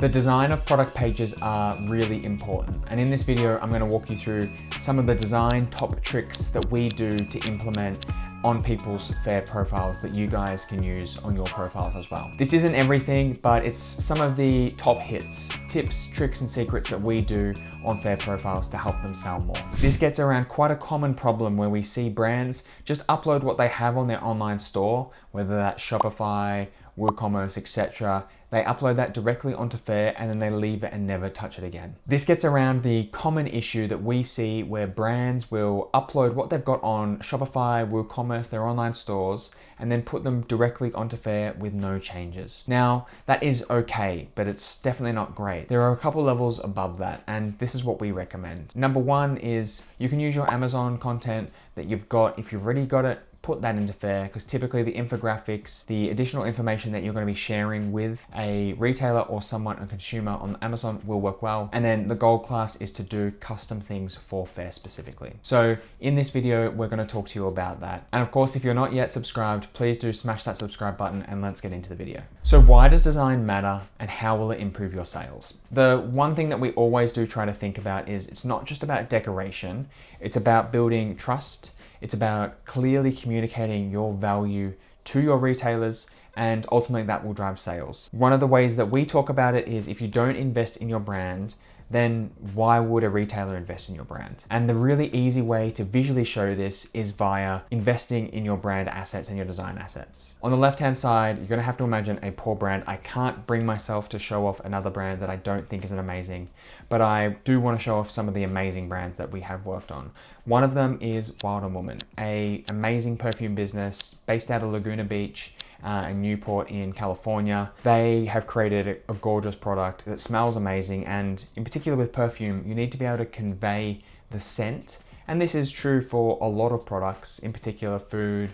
The design of product pages are really important, and in this video I'm going to walk you through some of the design top tricks that we do to implement on people's Faire profiles that you guys can use on your profiles as well. This isn't everything, but it's some of the top hits, tips, tricks, and secrets that we do on Faire profiles to help them sell more. This gets around quite a common problem where we see brands just upload what they have on their online store, whether that's Shopify, WooCommerce, etc. They upload that directly onto Faire and then they leave it and never touch it again. This gets around the common issue that we see where brands will upload what they've got on Shopify, WooCommerce, their online stores, and then put them directly onto Faire with no changes. Now, that is okay, but it's definitely not great. There are a couple levels above that, and this is what we recommend. Number one is you can use your Amazon content that you've got. If you've already got it, put that into Faire, because typically the infographics, the additional information that you're going to be sharing with a retailer or someone, a consumer on Amazon, will work well. And then the gold class is to do custom things for Faire specifically. So in this video, we're going to talk to you about that. And of course, if you're not yet subscribed, please do smash that subscribe button and let's get into the video. So why does design matter and how will it improve your sales? The one thing that we always do try to think about is it's not just about decoration, it's about building trust. It's about clearly communicating your value to your retailers, and ultimately that will drive sales. One of the ways that we talk about it is if you don't invest in your brand, then why would a retailer invest in your brand? And the really easy way to visually show this is via investing in your brand assets and your design assets. On the left-hand side, you're gonna have to imagine a poor brand. I can't bring myself to show off another brand that I don't think is an amazing, but I do wanna show off some of the amazing brands that we have worked on. One of them is Wild & Woman, an amazing perfume business based out of Laguna Beach, in Newport in California. They have created a gorgeous product that smells amazing, and in particular with perfume, you need to be able to convey the scent. And this is true for a lot of products, in particular food,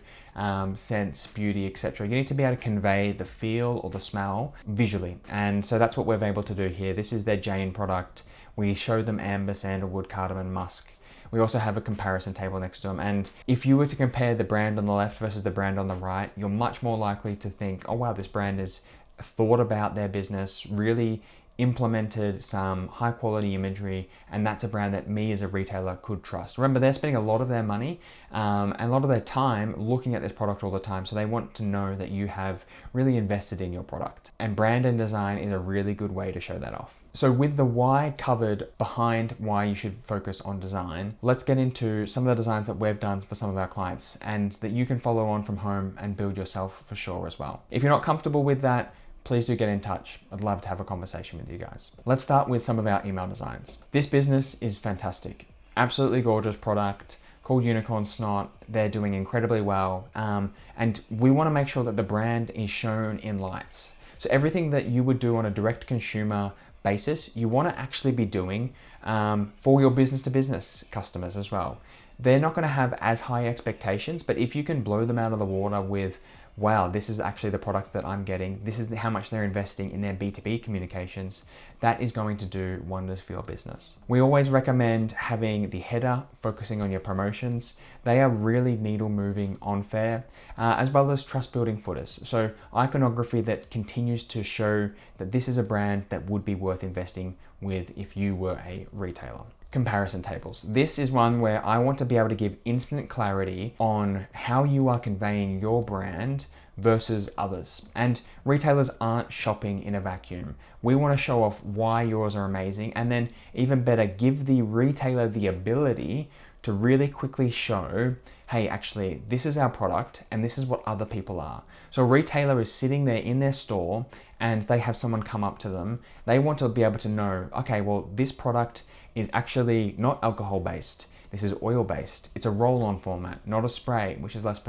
scents, beauty, etc. You need to be able to convey the feel or the smell visually. And so that's what we're able to do here. This is their Jane product. We show them amber, sandalwood, cardamom, musk. We also have a comparison table next to them. And if you were to compare the brand on the left versus the brand on the right, you're much more likely to think, oh wow, this brand has thought about their business, really implemented some high quality imagery, and that's a brand that me as a retailer could trust. Remember, they're spending a lot of their money and a lot of their time looking at this product all the time, so they want to know that you have really invested in your product. And brand and design is a really good way to show that off. So with the why covered behind why you should focus on design, let's get into some of the designs that we've done for some of our clients and that you can follow on from home and build yourself for sure as well. If you're not comfortable with that, please do get in touch. I'd love to have a conversation with you guys. Let's start with some of our email designs. This business is fantastic. Absolutely gorgeous product called Unicorn Snot. They're doing incredibly well. And we want to make sure that the brand is shown in lights. So everything that you would do on a direct consumer basis, you want to actually be doing for your business to business customers as well. They're not going to have as high expectations, but if you can blow them out of the water with, wow, this is actually the product that I'm getting, this is how much they're investing in their B2B communications, that is going to do wonders for your business. We always recommend having the header focusing on your promotions. They are really needle moving on Faire, as well as trust building footers. So iconography that continues to show that this is a brand that would be worth investing with if you were a retailer. Comparison tables. This is one where I want to be able to give instant clarity on how you are conveying your brand versus others. And retailers aren't shopping in a vacuum. We want to show off why yours are amazing, and then even better, give the retailer the ability to really quickly show, hey, actually, this is our product and this is what other people are. So a retailer is sitting there in their store and they have someone come up to them. They want to be able to know, okay, well, this product is actually not alcohol based. This is oil based. It's a roll-on format, not a spray, which is less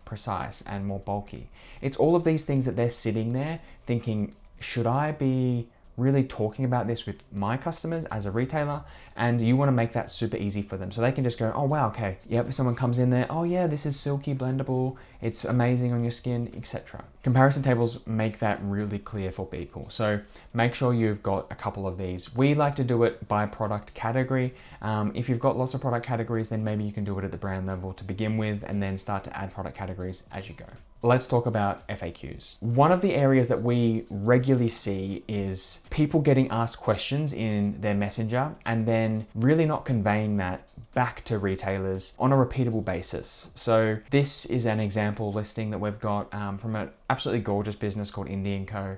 precise and more bulky. It's all of these things that they're sitting there thinking, should I be really talking about this with my customers as a retailer? And you want to make that super easy for them. So they can just go, oh wow, okay. Yep, if someone comes in there, oh yeah, this is silky blendable, it's amazing on your skin, etc. Comparison tables make that really clear for people. So make sure you've got a couple of these. We like to do it by product category. If you've got lots of product categories, then maybe you can do it at the brand level to begin with and then start to add product categories as you go. let's talk FAQs. FAQs. One of the areas that we regularly see is people getting asked questions in their messenger and then really not conveying that back to retailers on a repeatable basis. So this is an example listing that we've got from an absolutely gorgeous business called Indie & Co.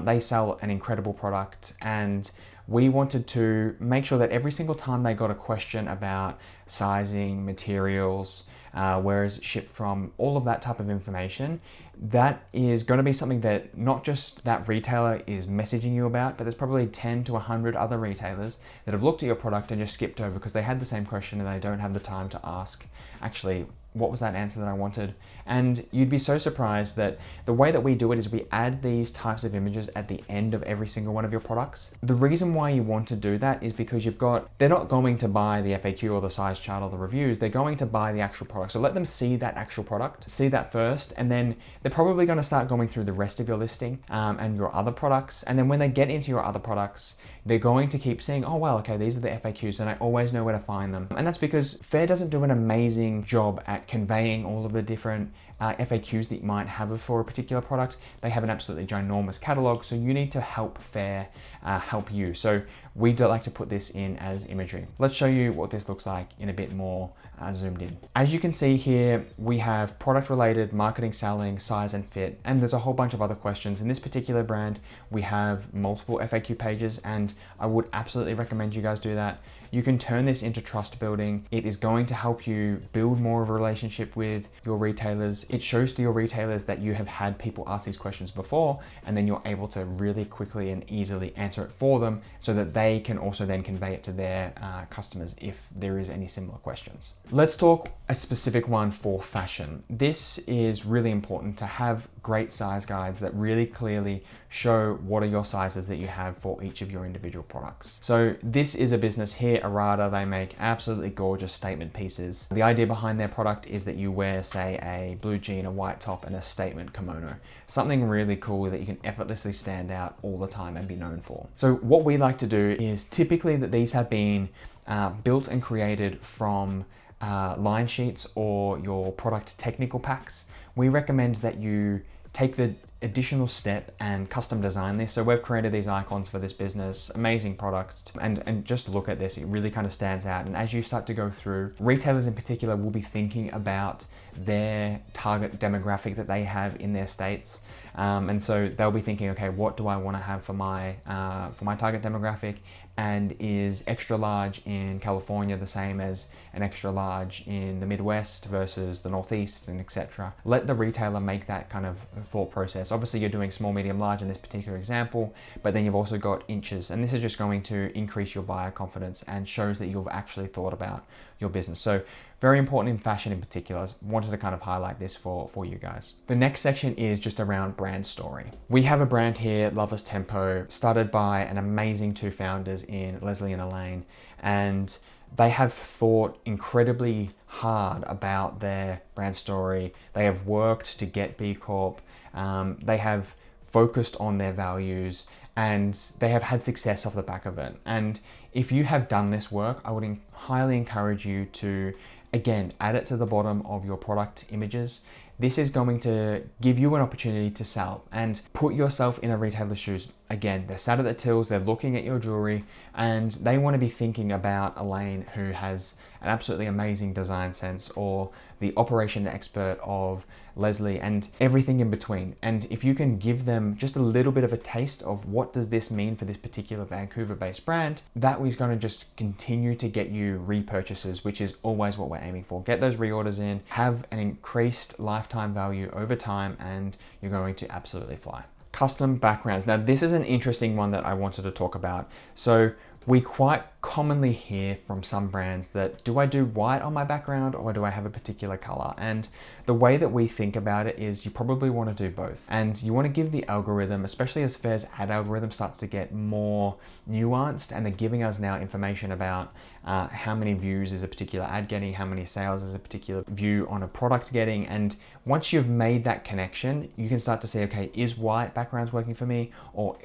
They sell an incredible product, and we wanted to make sure that every single time they got a question about sizing, materials, where is it shipped from, all of that type of information, that is going to be something that not just that retailer is messaging you about, but there's probably 10 to 100 other retailers that have looked at your product and just skipped over because they had the same question and they don't have the time to ask, actually, what was that answer that I wanted? And you'd be so surprised that the way that we do it is we add these types of images at the end of every single one of your products. The reason why you want to do that is because they're not going to buy the FAQ or the size chart or the reviews, they're going to buy the actual product. So let them see that actual product, see that first, and then they're probably going to start going through the rest of your listing and your other products. And then when they get into your other products, they're going to keep seeing, oh, well, okay, these are the FAQs and I always know where to find them. And that's because Faire doesn't do an amazing job at conveying all of the different FAQs that you might have for a particular product. They have an absolutely ginormous catalog, so you need to help Faire help you. So we do like to put this in as imagery. Let's show you what this looks like in a bit more zoomed in. As you can see here, we have product related, marketing, selling, size and fit, and there's a whole bunch of other questions. In this particular brand, we have multiple FAQ pages, and I would absolutely recommend you guys do that. You can turn this into trust building. It is going to help you build more of a relationship with your retailers. It shows to your retailers that you have had people ask these questions before, and then you're able to really quickly and easily answer it for them so that they can also then convey it to their customers if there is any similar questions. Let's talk a specific one for fashion. This is really important to have great size guides that really clearly show what are your sizes that you have for each of your individual products. So this is a business here, Arada. They make absolutely gorgeous statement pieces. The idea behind their product is that you wear, say, a blue jean, a white top, and a statement kimono. Something really cool that you can effortlessly stand out all the time and be known for. So what we like to do is typically that these have been built and created from line sheets or your product technical packs. We recommend that you take the additional step and custom design this. So we've created these icons for this business, amazing product, and just look at this, it really kind of stands out. And as you start to go through, retailers in particular will be thinking about their target demographic that they have in their states. And so they'll be thinking, okay, what do I want to have for my target demographic? And is extra large in California the same as an extra large in the Midwest versus the Northeast, and etc. Let the retailer make that kind of thought process. Obviously you're doing small, medium, large in this particular example, but then you've also got inches, and this is just going to increase your buyer confidence and shows that you've actually thought about your business. So very important in fashion in particular. I wanted to kind of highlight this for you guys. The next section is just around brand story. We have a brand here, Lovers Tempo, started by an amazing two founders in Leslie and Elaine, and they have thought incredibly hard about their brand story. They have worked to get B Corp. They have focused on their values, and they have had success off the back of it. And if you have done this work, I would highly encourage you to, again, add it to the bottom of your product images. This is going to give you an opportunity to sell, and put yourself in a retailer's shoes. Again, they're sat at the tills, they're looking at your jewelry, and they want to be thinking about Elaine, who has an absolutely amazing design sense, or the operation expert of Leslie, and everything in between. And if you can give them just a little bit of a taste of what does this mean for this particular Vancouver-based brand, that is going to just continue to get you repurchases, which is always what we're aiming for. Get those reorders in, have an increased lifetime value over time, and you're going to absolutely fly. Custom backgrounds. Now this is an interesting one that I wanted to talk about. So we quite commonly hear from some brands that, do I do white on my background or do I have a particular color? And the way that we think about it is you probably want to do both. And you want to give the algorithm, especially as Faire's ad algorithm starts to get more nuanced, and they're giving us now information about how many views is a particular ad getting, how many sales is a particular view on a product getting. And once you've made that connection, you can start to say, okay, is white backgrounds working for me, or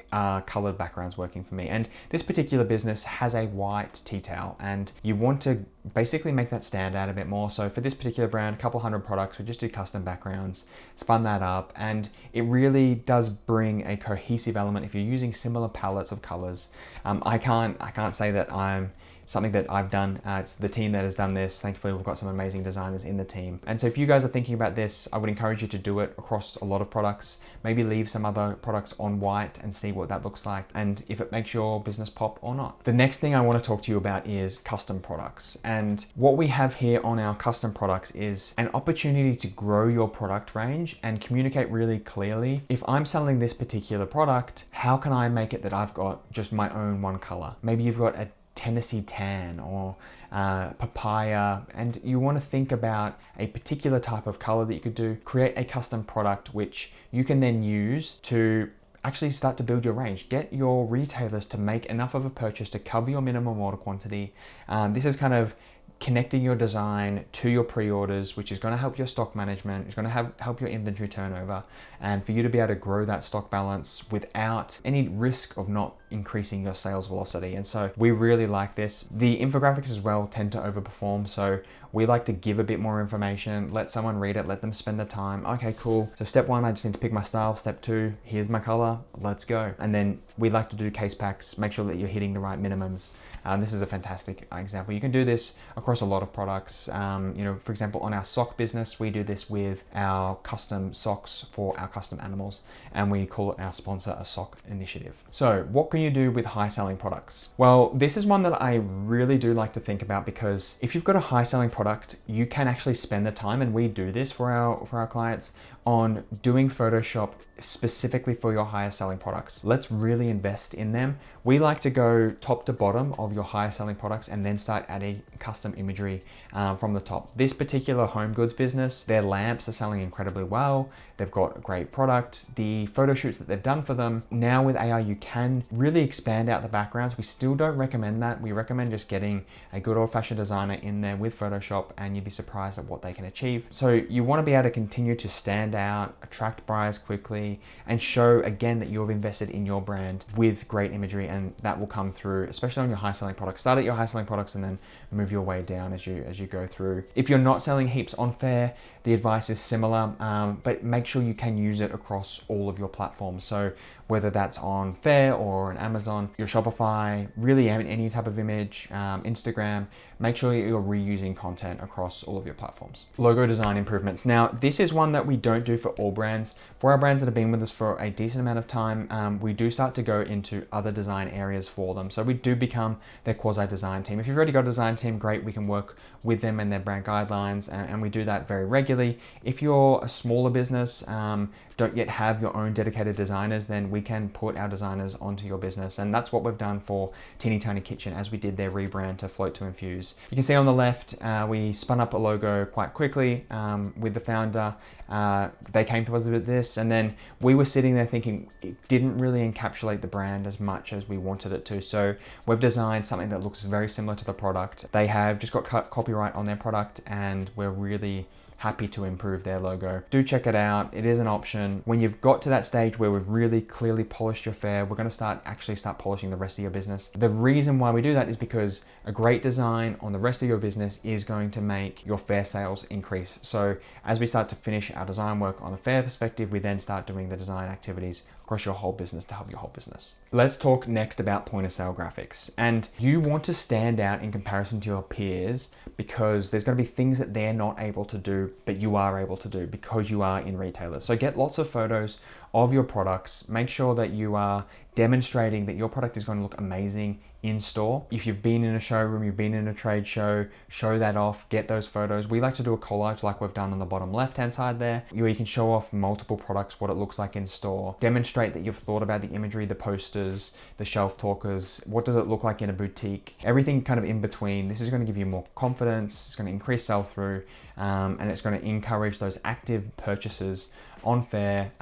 colored backgrounds working for me? And this particular business business has a white tea towel, and you want to basically make that stand out a bit more. So for this particular brand, a couple hundred products, we just do custom backgrounds, spun that up, and it really does bring a cohesive element if you're using similar palettes of colors. I can't say that I'm something that I've done. It's the team that has done this. Thankfully, we've got some amazing designers in the team. And so if you guys are thinking about this, I would encourage you to do it across a lot of products. Maybe leave some other products on white and see what that looks like, and if it makes your business pop or not. The next thing I want to talk to you about is custom products. And what we have here on our custom products is an opportunity to grow your product range and communicate really clearly. If I'm selling this particular product, how can I make it that I've got just my own one color? Maybe you've got a Tennessee tan or papaya, and you want to think about a particular type of color that you could do. Create a custom product which you can then use to actually start to build your range. Get your retailers to make enough of a purchase to cover your minimum order quantity. This is kind of connecting your design to your pre-orders, which is going to help your stock management, it's going to help your inventory turnover, and for you to be able to grow that stock balance without any risk of not increasing your sales velocity. And so we really like this. The infographics as well tend to overperform, so we like to give a bit more information, let someone read it, let them spend the time. Okay, cool. So step one, I just need to pick my style. Step two, here's my color, let's go. And then we like to do case packs, make sure that you're hitting the right minimums. This is a fantastic example. You can do this across a lot of products. For example, on our sock business, we do this with our custom socks for our custom animals, and we call it our Sponsor a Sock initiative. So what can you do with high selling products? Well, this is one that I really do like to think about, because if you've got a high selling product, you can actually spend the time, and we do this for our clients, on doing Photoshop specifically for your higher selling products. Let's really invest in them. We like to go top to bottom of your higher selling products and then start adding custom imagery from the top. This particular home goods business, their lamps are selling incredibly well. They've got a great product. The photo shoots that they've done for them, now with AI, you can really expand out the backgrounds. We still don't recommend that. We recommend just getting a good old-fashioned designer in there with Photoshop, and you'd be surprised at what they can achieve. So you want to be able to continue to stand out, attract buyers quickly, and show again that you've invested in your brand with great imagery, and that will come through, especially on your high selling products. Start at your high selling products and then move your way down as you go through. If you're not selling heaps on Faire, the advice is similar, but make sure you can use it across all of your platforms. So whether that's on Faire or on Amazon, your Shopify, really any type of image, Instagram, make sure you're reusing content across all of your platforms. Logo design improvements. Now, this is one that we don't do for all brands. For our brands that have been with us for a decent amount of time, we do start to go into other design areas for them. So we do become their quasi design team. If you've already got a design team, great, we can work with them and their brand guidelines, and we do that very regularly. If you're a smaller business, don't yet have your own dedicated designers, then we can put our designers onto your business. And that's what we've done for Teeny Tiny Kitchen as we did their rebrand to Float to Infuse. You can see on the left, we spun up a logo quite quickly with the founder. They came to us with this, and then we were sitting there thinking it didn't really encapsulate the brand as much as we wanted it to. So we've designed something that looks very similar to the product. They have just got copyright on their product, and we're really happy to improve their logo. Do check it out. It is an option. When you've got to that stage where we've really clearly polished your Faire, we're going to start polishing the rest of your business. The reason why we do that is because a great design on the rest of your business is going to make your Faire sales increase. So as we start to finish our design work on a Faire perspective, we then start doing the design activities across your whole business to help your whole business. Let's talk next about point of sale graphics. And you want to stand out in comparison to your peers, because there's going to be things that they're not able to do, but you are able to do because you are in retailers. So get lots of photos of your products. Make sure that you are demonstrating that your product is going to look amazing in store. If you've been in a showroom, you've been in a trade show, show that off, get those photos. We like to do a collage like we've done on the bottom left-hand side there, where you can show off multiple products, what it looks like in store. Demonstrate that you've thought about the imagery, the posters, the shelf talkers, what does it look like in a boutique, everything kind of in between. This is going to give you more confidence, it's going to increase sell-through, and it's going to encourage those active purchases on Faire,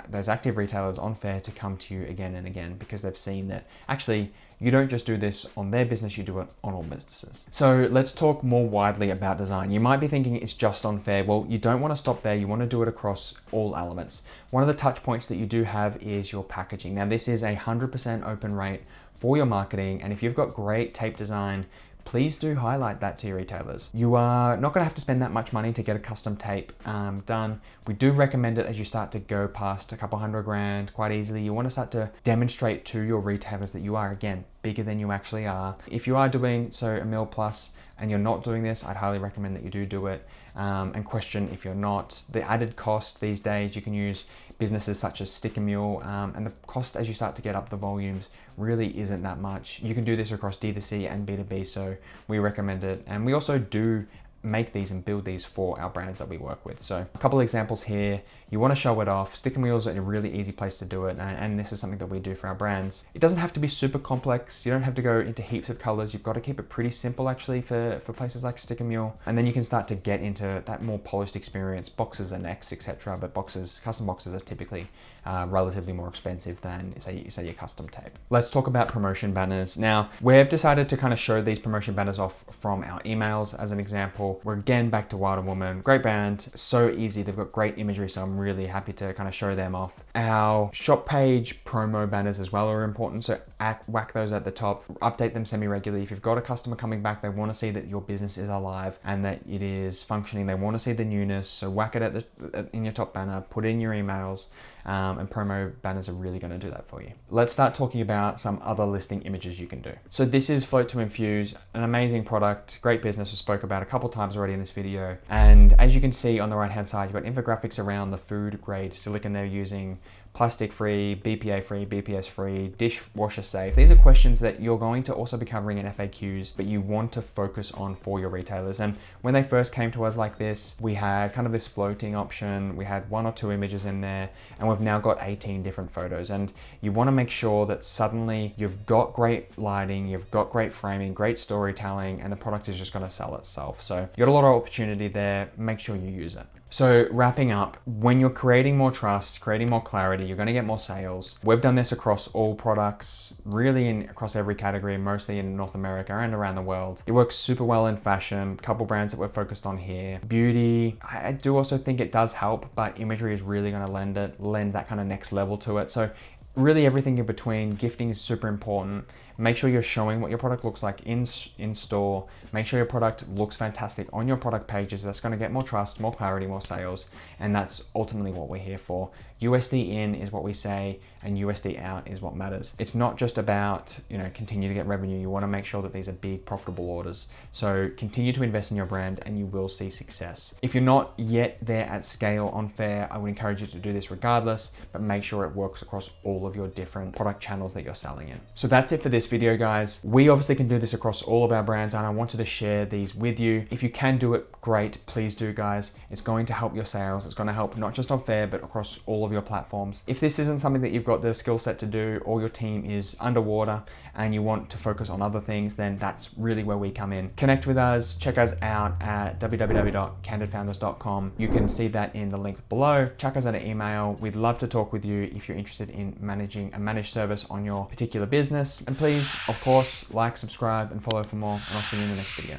those active retailers on Faire to come to you again and again, because they've seen that actually you don't just do this on their business, you do it on all businesses. So let's talk more widely about design. You might be thinking it's just on Faire. Well, you don't want to stop there. You want to do it across all elements. One of the touch points that you do have is your packaging. Now, this is a 100% open rate for your marketing. And if you've got great tape design, please do highlight that to your retailers. You are not gonna have to spend that much money to get a custom tape done. We do recommend it as you start to go past a couple $100,000 quite easily. You wanna start to demonstrate to your retailers that you are, again, bigger than you actually are. If you are doing so $1 million plus and you're not doing this, I'd highly recommend that you do it, and question if you're not. The added cost these days, you can use businesses such as Stick a Mule, and the cost as you start to get up the volumes really isn't that much. You can do this across D2C and B2B, so we recommend it. And we also do make these and build these for our brands that we work with. So a couple of examples here. You want to show it off. Stick and Wheels are a really easy place to do it, and this is something that we do for our brands. It doesn't have to be super complex. You don't have to go into heaps of colors. You've got to keep it pretty simple actually for places like Stick and Mule, and then you can start to get into that more polished experience. Boxes are next, etc. But custom boxes are typically relatively more expensive than say your custom tape. Let's talk about promotion banners. Now, we've decided to kind of show these promotion banners off from our emails as an example. We're again back to Wild Woman, great brand, so easy. They've got great imagery, so I'm really happy to kind of show them off. Our shop page promo banners as well are important, so whack those at the top, update them semi-regularly. If you've got a customer coming back, they want to see that your business is alive and that it is functioning. They want to see the newness, so whack it in your top banner, put it in your emails. And promo banners are really going to do that for you. Let's start talking about some other listing images you can do. So this is Float to Infuse, an amazing product, great business we spoke about a couple times already in this video. And as you can see on the right hand side, you've got infographics around the food grade silicone they're using, plastic free, BPA free, BPS free, dishwasher safe. These are questions that you're going to also be covering in FAQs, but you want to focus on for your retailers. And when they first came to us like this, we had kind of this floating option. We had 1 or 2 images in there, and we've now got 18 different photos. And you want to make sure that suddenly you've got great lighting, you've got great framing, great storytelling, and the product is just going to sell itself. So you got a lot of opportunity there. Make sure you use it. So wrapping up, when you're creating more trust, creating more clarity, you're going to get more sales. We've done this across all products, really across every category, mostly in North America and around the world. It works super well in fashion, a couple brands that we're focused on here. Beauty, I do also think it does help, but imagery is really going to lend that kind of next level to it. So really everything in between. Gifting is super important. Make sure you're showing what your product looks like in store. Make sure your product looks fantastic on your product pages. That's going to get more trust, more clarity, more sales. And that's ultimately what we're here for. USD in is what we say, and USD out is what matters. It's not just about, continue to get revenue. You want to make sure that these are big, profitable orders. So continue to invest in your brand and you will see success. If you're not yet there at scale on Faire, I would encourage you to do this regardless, but make sure it works across all of your different product channels that you're selling in. So that's it for this video, guys. We obviously can do this across all of our brands, and I wanted to share these with you. If you can do it, great, please do, guys. It's going to help your sales. It's going to help not just on Faire, but across all of your platforms. If this isn't something that you've got the skill set to do, or your team is underwater and you want to focus on other things, then that's really where we come in. Connect with us, check us out at www.candidfounders.com. You can see that in the link below. Check us out an email. We'd love to talk with you if you're interested in managing a managed service on your particular business. And please, of course, like, subscribe, and follow for more, and I'll see you in the next video.